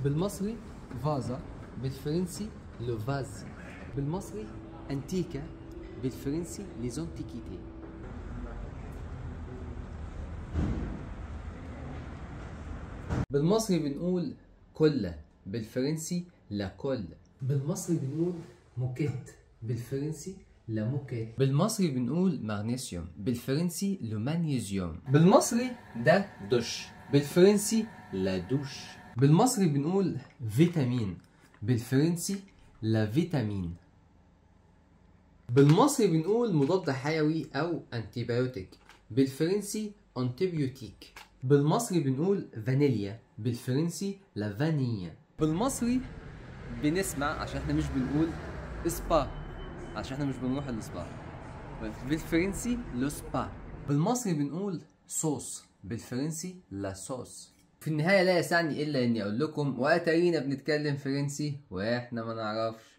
بالمصري فازا، بالفرنسي لو فاز. بالمصري انتيكا، بالفرنسي لي زونتيكيتي. بالمصري بنقول كلة، بالفرنسي لا كل. بالمصري بنقول موكيت، بالفرنسي لا موكيت. بالمصري بنقول مغنيسيوم، بالفرنسي لو مانيزيوم. بالمصري ده دش، بالفرنسي لا دوش. بالمصري بنقول فيتامين، بالفرنسي لا فيتامين. بالمصري بنقول مضاد حيوي أو أنتيبيوتيك، بالفرنسي أنتيبيوتيك. بالمصري بنقول فانيليا، بالفرنسي لا فانيليا. بالمصري بنسمع عشان احنا مش بنقول سبا، عشان احنا مش بنروح السبا. بالفرنسي لو سبا. بالمصري بنقول صوص، بالفرنسي لا صوص. في النهاية لا يسعني إلا إني أقول لكم وأتارينا بنتكلم فرنسي وإحنا ما نعرفش.